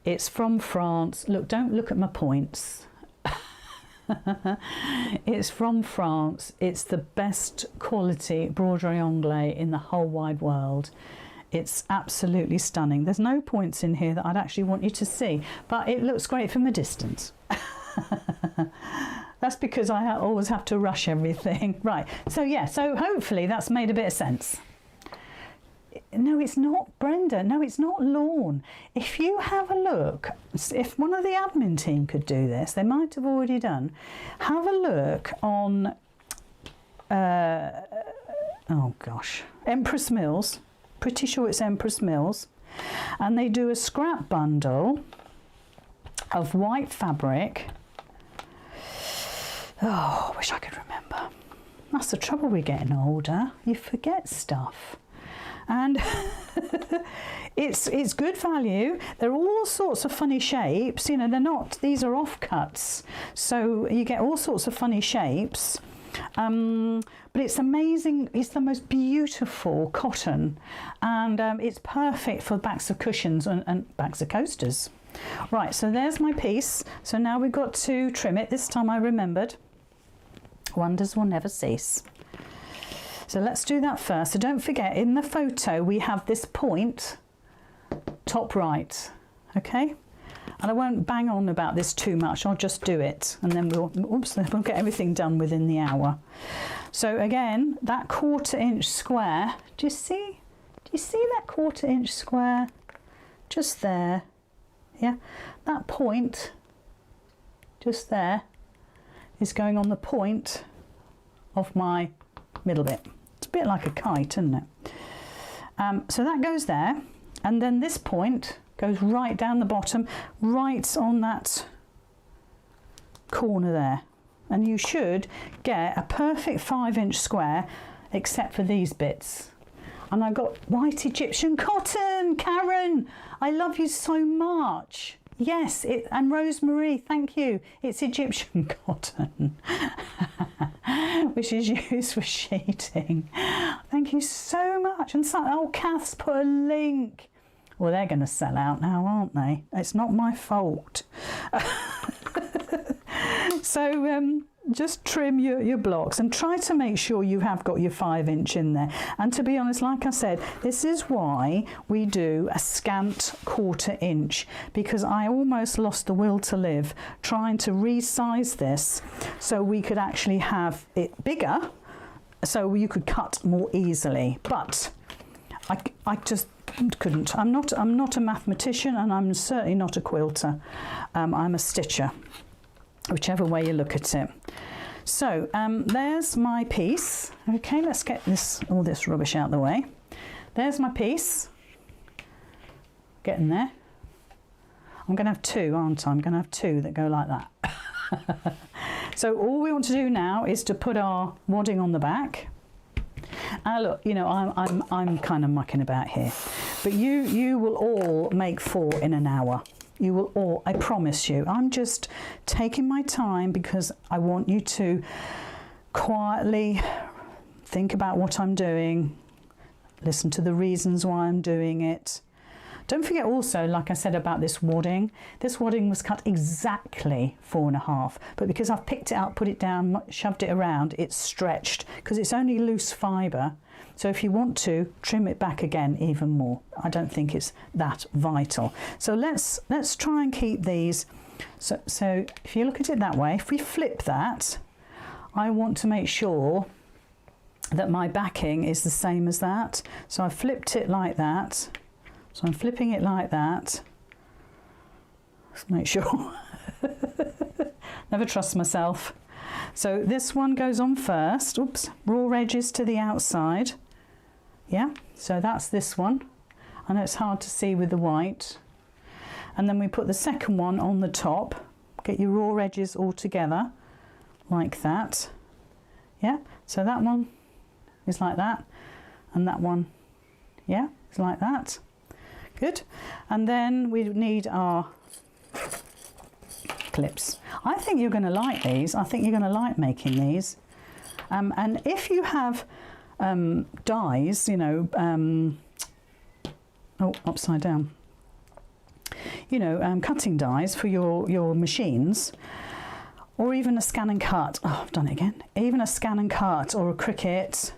It's from France. Look, don't look at my points. It's from France. It's the best quality broderie anglais in the whole wide world. It's absolutely stunning. There's no points in here that I'd actually want you to see, but it looks great from a distance. That's because I always have to rush everything. Right, so yeah, so hopefully that's made a bit of sense. No, it's not, Brenda. No, it's not lawn. If you have a look, if one of the admin team could do this, they might have already done. Have a look on, oh gosh, Empress Mills. Pretty sure it's Empress Mills. And they do a scrap bundle of white fabric. Oh, I wish I could remember. That's the trouble with getting older. You forget stuff. And it's good value. They're all sorts of funny shapes. You know, they're not, these are offcuts. So you get all sorts of funny shapes. But it's amazing. It's the most beautiful cotton. And it's perfect for backs of cushions and backs of coasters. Right, so there's my piece. So now we've got to trim it. This time I remembered. Wonders will never cease. So let's do that first. So don't forget, in the photo we have this point top right, okay? And I won't bang on about this too much. I'll just do it, and then we'll get everything done within the hour. So again, that 1/4 inch square. Do you see that 1/4 inch square? Just there, yeah. That point, just there, is going on the point of my middle bit. It's a bit like a kite, isn't it? So that goes there, and then this point goes right down the bottom, right on that corner there. And you should get a perfect 5-inch square, except for these bits. And I got white Egyptian cotton. Karen, I love you so much. Yes, and Rosemary, thank you. It's Egyptian cotton, which is used for sheeting. Thank you so much. And so, oh, Kath's put a link. Well, they're going to sell out now, aren't they? It's not my fault. So just trim your blocks and try to make sure you have got your 5-inch in there. And to be honest, like I said, this is why we do a scant 1/4 inch, because I almost lost the will to live trying to resize this so we could actually have it bigger, so you could cut more easily. But I just couldn't. I'm not a mathematician, and I'm certainly not a quilter. I'm a stitcher, whichever way you look at it. So there's my piece. Okay, let's get all this rubbish out of the way. There's my piece. Getting there. I'm going to have two, aren't I? I'm going to have two that go like that. So all we want to do now is to put our wadding on the back. Look, you know, I'm kind of mucking about here, but you will all make 4 in an hour. You will all, I promise you. I'm just taking my time because I want you to quietly think about what I'm doing, listen to the reasons why I'm doing it. Don't forget also, like I said about this wadding was cut exactly 4.5, but because I've picked it up, put it down, shoved it around, it's stretched because it's only loose fibre. So if you want to trim it back again even more, I don't think it's that vital. So let's try and keep these. So if you look at it that way, if we flip that, I want to make sure that my backing is the same as that. So I flipped it like that. So I'm flipping it like that. Let's make sure. Never trust myself. So this one goes on first. Oops, raw edges to the outside. Yeah, so that's this one. I know it's hard to see with the white. And then we put the second one on the top. Get your raw edges all together like that. Yeah, so that one is like that. And that one, yeah, is like that. Good. And then we need our clips. I think you're going to like these. I think you're going to like making these. And if you have dies, you know, oh, upside down, you know, cutting dies for your machines, or even a scan and cut. Oh, I've done it again. Even a scan and cut or a Cricut,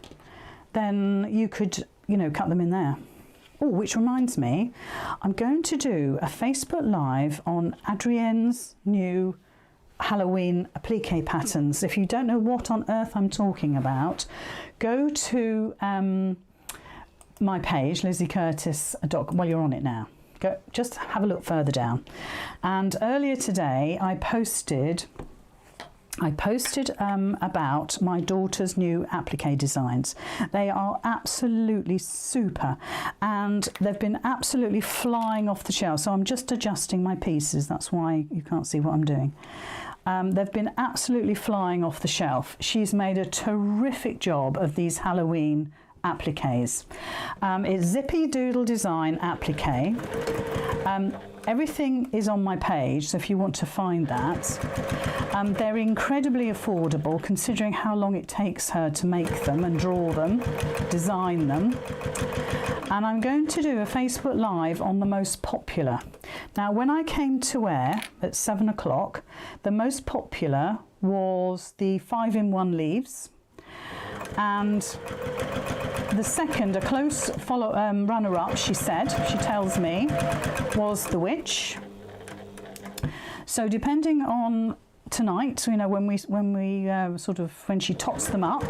then you could, you know, cut them in there. Oh, which reminds me, I'm going to do a Facebook Live on Adrienne's new Halloween applique patterns. If you don't know what on earth I'm talking about, go to my page, Lizzy Curtis. Well, you're on it now. Go, just have a look further down. And earlier today, I posted about my daughter's new applique designs. They are absolutely super and they've been absolutely flying off the shelf. So I'm just adjusting my pieces. That's why you can't see what I'm doing. They've been absolutely flying off the shelf. She's made a terrific job of these Halloween appliques. It's Zippy Doodle Design applique. Everything is on my page, so if you want to find that. They're incredibly affordable considering how long it takes her to make them and draw them, design them. And I'm going to do a Facebook Live on the most popular. Now, when I came to air at 7 o'clock, the most popular was the 5-in-1 leaves. And the second, a close runner-up, she tells me, was the witch. So depending on tonight, you know, when she tots them up,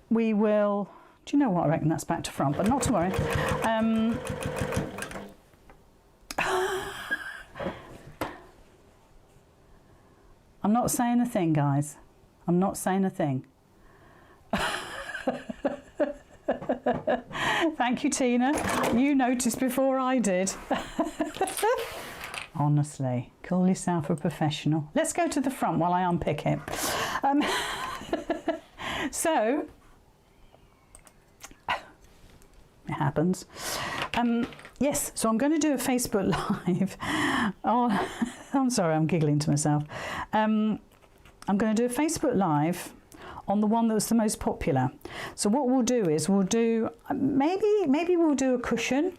we will. Do you know what? I reckon that's back to front, but not to worry. I'm not saying a thing, guys. I'm not saying a thing. Thank you, Tina. You noticed before I did. Honestly, call yourself a professional. Let's go to the front while I unpick it. So, it happens. Yes, so I'm going to do a Facebook Live. Oh, I'm sorry, I'm giggling to myself. I'm going to do a Facebook Live on the one that was the most popular. So what we'll do is we'll do, maybe we'll do a cushion.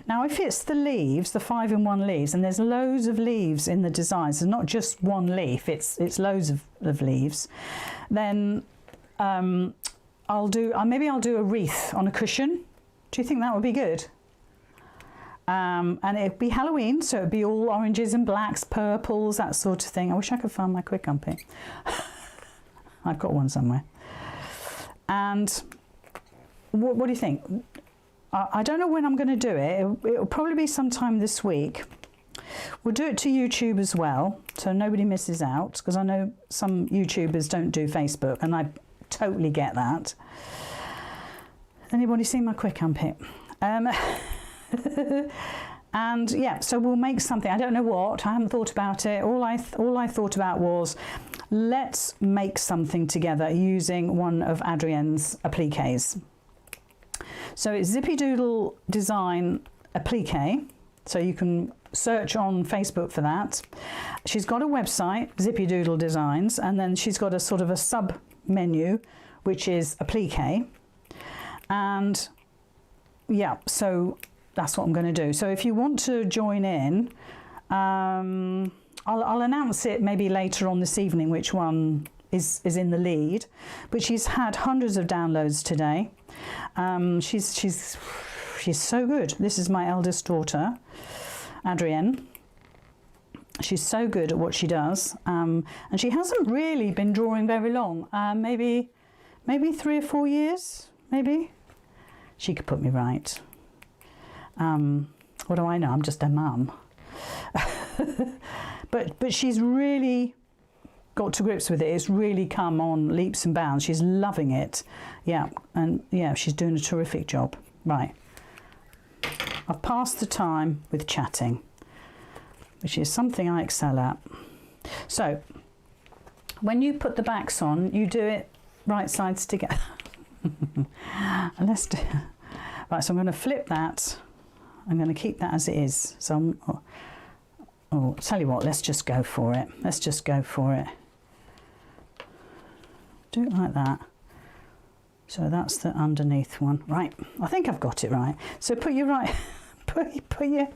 Now, if it's the leaves, the 5-in-1 leaves, and there's loads of leaves in the designs, it's not just one leaf, it's loads of leaves, then maybe I'll do a wreath on a cushion. Do you think that would be good? And it'd be Halloween, so it'd be all oranges and blacks, purples, that sort of thing. I wish I could find my quick unpick. I've got one somewhere. And what do you think? I don't know when I'm going to do it. It'll probably be sometime this week. We'll do it to YouTube as well, so nobody misses out, because I know some YouTubers don't do Facebook, and I totally get that. Anybody seen my quick unpick? And yeah, so we'll make something. I don't know what. I haven't thought about it. All I thought about was, let's make something together using one of Adrienne's appliques. So it's Zippy Doodle Design Applique. So you can search on Facebook for that. She's got a website, Zippy Doodle Designs, and then she's got a sort of a sub menu, which is applique. And yeah, so that's what I'm going to do. So if you want to join in, I'll announce it maybe later on this evening which one is in the lead. But she's had hundreds of downloads today. She's so good. This is my eldest daughter, Adrienne. She's so good at what she does, and she hasn't really been drawing very long. Maybe 3 or 4 years. Maybe she could put me right. What do I know? I'm just a mum. but she's really got to grips with it. It's really come on leaps and bounds. She's loving it. Yeah, and yeah, she's doing a terrific job. Right. I've passed the time with chatting, which is something I excel at. So when you put the backs on, you do it right sides together. Let's do. Right, so I'm going to flip that. I'm going to keep that as it is. So tell you what, let's just go for it. Let's just go for it. Do it like that. So that's the underneath one. Right, I think I've got it right. So put your put your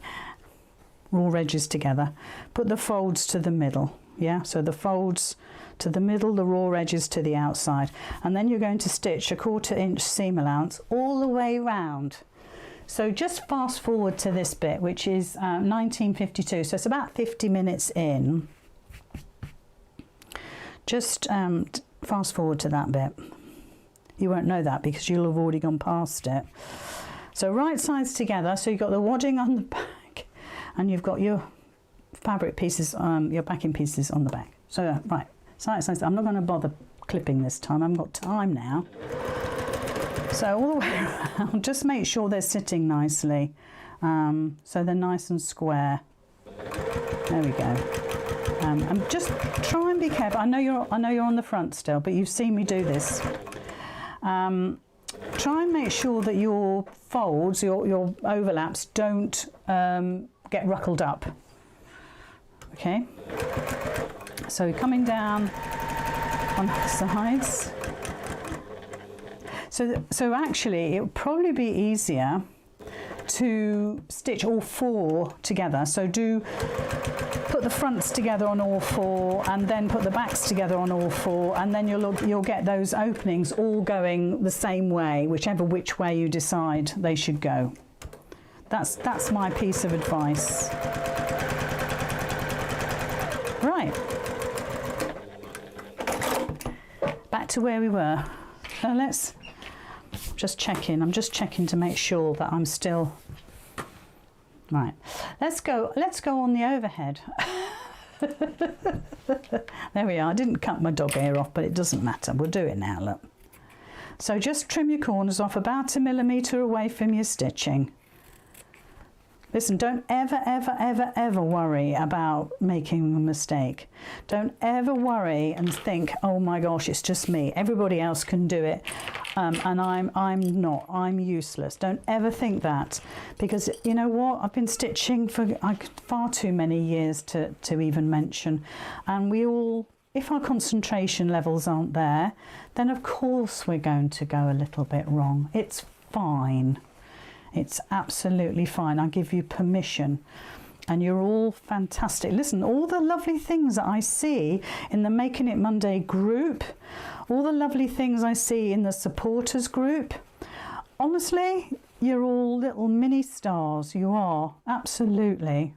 raw edges together. Put the folds to the middle. Yeah, so the folds to the middle, the raw edges to the outside. And then you're going to stitch a 1/4 inch seam allowance all the way round. So just fast forward to this bit, which is 1952. So it's about 50 minutes in. Just fast forward to that bit. You won't know that because you'll have already gone past it. So right sides together. So you've got the wadding on the back, and you've got your fabric pieces, your backing pieces on the back. So right, sides. I'm not going to bother clipping this time. I haven't got time now. So all the way around, just make sure they're sitting nicely. So they're nice and square. There we go. And just try and be careful. I know you're on the front still, but you've seen me do this. Try and make sure that your folds, your overlaps, don't get ruckled up. Okay. So you're coming down on the sides. So actually, it would probably be easier to stitch all 4 together. So put the fronts together on all 4, and then put the backs together on all 4, and then you'll get those openings all going the same way, which way you decide they should go. That's my piece of advice. Right. Back to where we were. Now let's just check in. I'm just checking to make sure that I'm still right. Let's go on the overhead. There we are. I didn't cut my dog ear off, but it doesn't matter. We'll do it now, look. So just trim your corners off about 1 millimetre away from your stitching. Listen, don't ever worry about making a mistake. Don't ever worry and think, oh my gosh, it's just me. Everybody else can do it, and I'm not. I'm useless. Don't ever think that, because you know what? I've been stitching for far too many years to even mention, and we all, if our concentration levels aren't there, then of course we're going to go a little bit wrong. It's fine. It's absolutely fine. I give you permission, and you're all fantastic. Listen, all the lovely things that I see in the Making It Monday group, all the lovely things I see in the supporters group, honestly, you're all little mini stars. You are, absolutely.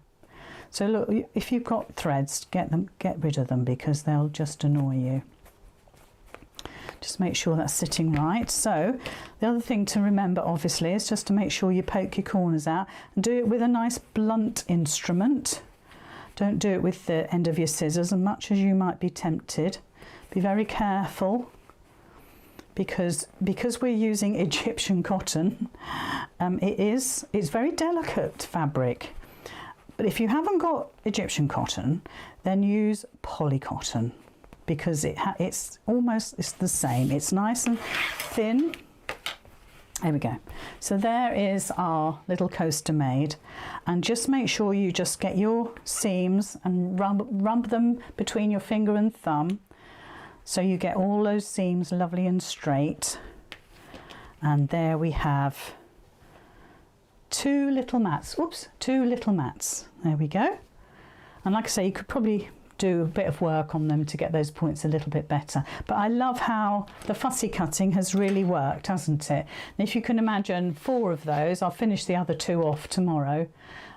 So look, if you've got threads, get rid of them, because they'll just annoy you. Just make sure that's sitting right. So the other thing to remember, obviously, is just to make sure you poke your corners out, and do it with a nice blunt instrument. Don't do it with the end of your scissors, as much as you might be tempted. Be very careful, because we're using Egyptian cotton, it's very delicate fabric. But if you haven't got Egyptian cotton, then use polycotton, because it's the same. It's nice and thin. There we go. So there is our little coaster made, and just make sure you just get your seams and rub them between your finger and thumb, so you get all those seams lovely and straight. And there we have two little mats. Oops, two little mats. There we go. And like I say, you could probably do a bit of work on them to get those points a little bit better. But I love how the fussy cutting has really worked, hasn't it? And if you can imagine 4 of those, I'll finish the other 2 off tomorrow.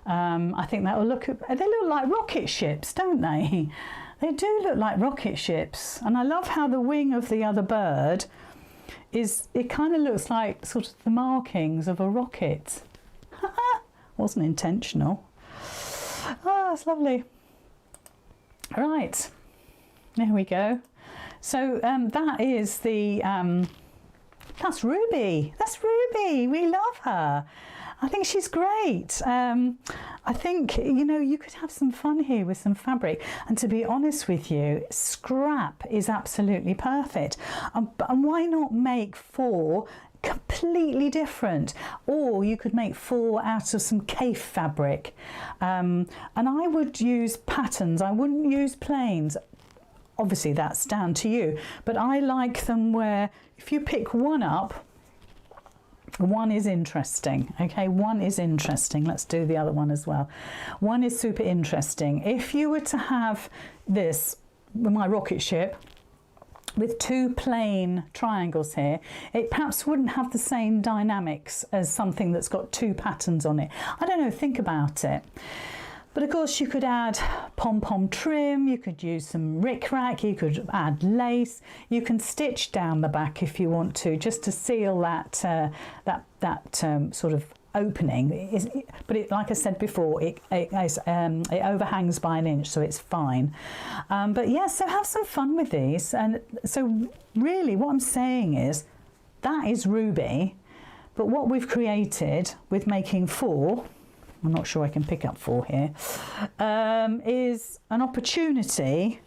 I think that will they look like rocket ships, don't they? They do look like rocket ships. And I love how the wing of the other bird it kind of looks like sort of the markings of a rocket. Wasn't intentional. Oh, that's lovely. Right, there we go. So that is that's Ruby. That's Ruby. We love her. I think she's great. I think, you could have some fun here with some fabric. And to be honest with you, scrap is absolutely perfect. And why not make 4 completely different? Or you could make 4 out of some kaffe fabric. And I would use patterns. I wouldn't use plains. Obviously that's down to you, but I like them where if you pick one up, one is interesting. Okay, one is interesting. Let's do the other one as well. One is super interesting. If you were to have this, my rocket ship, with 2 plain triangles here, it perhaps wouldn't have the same dynamics as something that's got 2 patterns on it. I don't know, think about it. But of course you could add pom-pom trim, you could use some rickrack, you could add lace, you can stitch down the back if you want to, just to seal that sort of opening. But like I said before, it overhangs by an inch, so it's fine. But yeah, so have some fun with these. And so really what I'm saying is that is Ruby, but what we've created with making 4, I'm not sure I can pick up 4 here, is an opportunity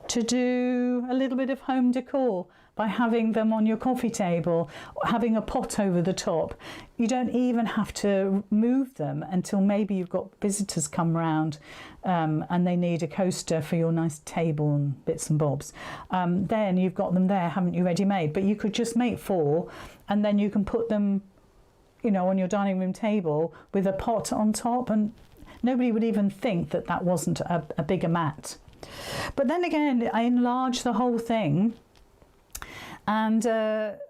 to do a little bit of home decor by having them on your coffee table, having a pot over the top. You don't even have to move them until maybe you've got visitors come round and they need a coaster for your nice table and bits and bobs. Then you've got them there, haven't you, ready made? But you could just make 4 and then you can put them, on your dining room table with a pot on top, and nobody would even think that that wasn't a bigger mat. But then again, I enlarge the whole thing and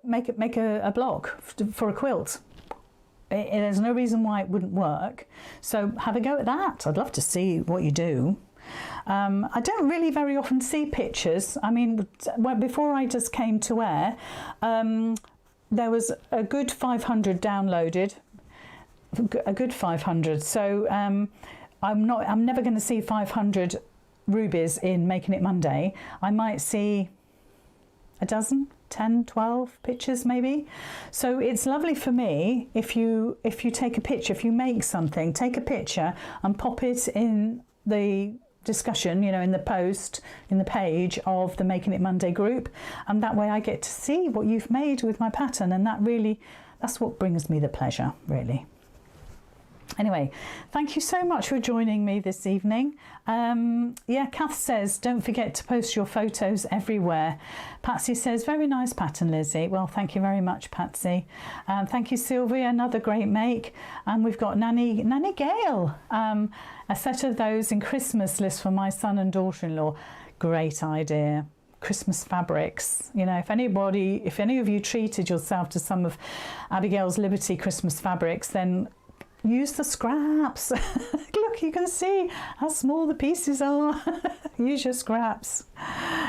make a block for a quilt. There's no reason why it wouldn't work. So have a go at that. I'd love to see what you do. I don't really very often see pictures. I mean, before I just came to air, there was a good 500 downloaded, a good 500. So I'm never going to see 500 rubies in Making It Monday. I might see a dozen, 10, 12 pictures maybe. So it's lovely for me if you take a picture, if you make something, take a picture and pop it in the discussion, in the post, in the page of the Making It Monday group, and that way I get to see what you've made with my pattern, and that's what brings me the pleasure, really. Anyway, thank you so much for joining me this evening. Yeah, Kath says, don't forget to post your photos everywhere. Patsy says, very nice pattern, Lizzie. Well, thank you very much, Patsy. Thank you, Sylvia, another great make. And we've got Nanny Gail, a set of those in Christmas list for my son and daughter-in-law. Great idea. Christmas fabrics. If any of you treated yourself to some of Abigail's Liberty Christmas fabrics, then use the scraps. Look, you can see how small the pieces are. Use your scraps.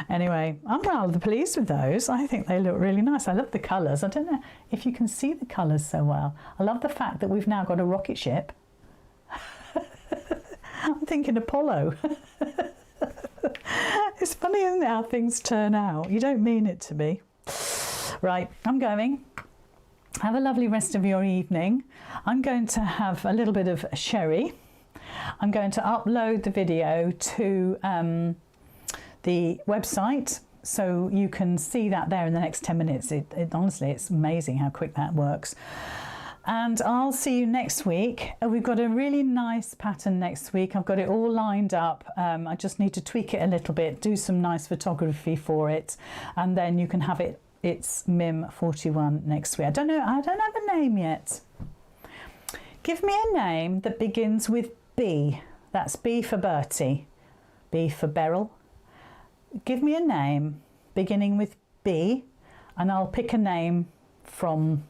Anyway, I'm rather pleased with those. I think they look really nice. I love the colours. I don't know if you can see the colours so well. I love the fact that we've now got a rocket ship. I'm thinking Apollo. It's funny, isn't it, how things turn out? You don't mean it to be. Right, I'm going. Have a lovely rest of your evening. I'm going to have a little bit of sherry. I'm going to upload the video to the website, so you can see that there in the next 10 minutes. Honestly, it's amazing how quick that works. And I'll see you next week. We've got a really nice pattern next week. I've got it all lined up. I just need to tweak it a little bit, do some nice photography for it, and then you can have it. It's Mim 41 next week. I don't have a name yet. Give me a name that begins with B. That's B for Bertie, B for Beryl. Give me a name beginning with B, and I'll pick a name from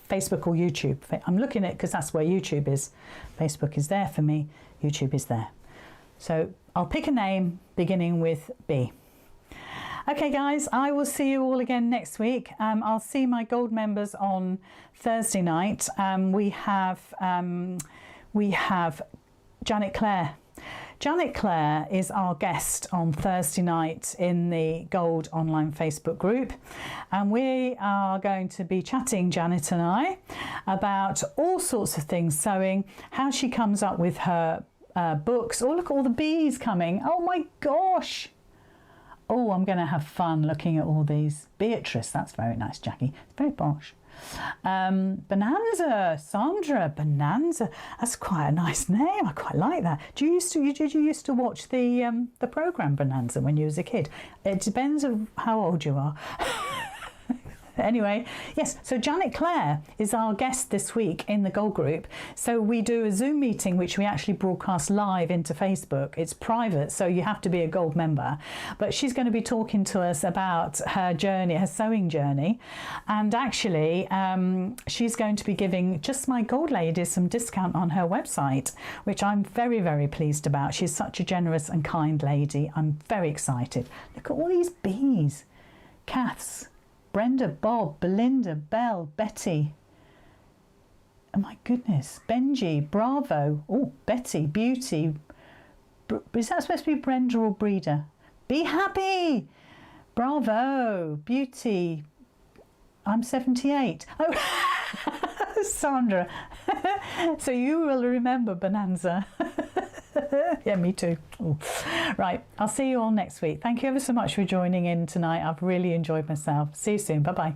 Facebook or YouTube. I'm looking at it because that's where YouTube is. Facebook is there for me, YouTube is there. So I'll pick a name beginning with B. Okay guys, I will see you all again next week. I'll see my gold members on Thursday night. We have Janet Clare. Janet Clare is our guest on Thursday night in the Gold Online Facebook group, and we are going to be chatting, Janet and I, about all sorts of things, sewing, how she comes up with her books. Oh, look at all the bees coming. Oh my gosh. Oh, I'm going to have fun looking at all these. Beatrice, that's very nice, Jackie. It's very posh. Bonanza, Sandra, Bonanza. That's quite a nice name. I quite like that. Did you used to watch the program Bonanza when you was a kid? It depends on how old you are. Anyway, yes, so Janet Clare is our guest this week in the Gold Group. So we do a Zoom meeting which we actually broadcast live into Facebook. It's private, so you have to be a Gold member. But she's going to be talking to us about her journey, her sewing journey. And actually, she's going to be giving just my Gold ladies some discount on her website, which I'm very, very pleased about. She's such a generous and kind lady. I'm very excited. Look at all these bees. Kath's. Brenda, Bob, Belinda, Belle, Betty. Oh my goodness. Benji, Bravo. Oh, Betty, Beauty. Is that supposed to be Brenda or Breeder? Be happy. Bravo, Beauty. I'm 78. Oh, Sandra. So you will remember Bonanza. Yeah, me too. Ooh. Right, I'll see you all next week. Thank you ever so much for joining in tonight. I've really enjoyed myself. See you soon. Bye-bye.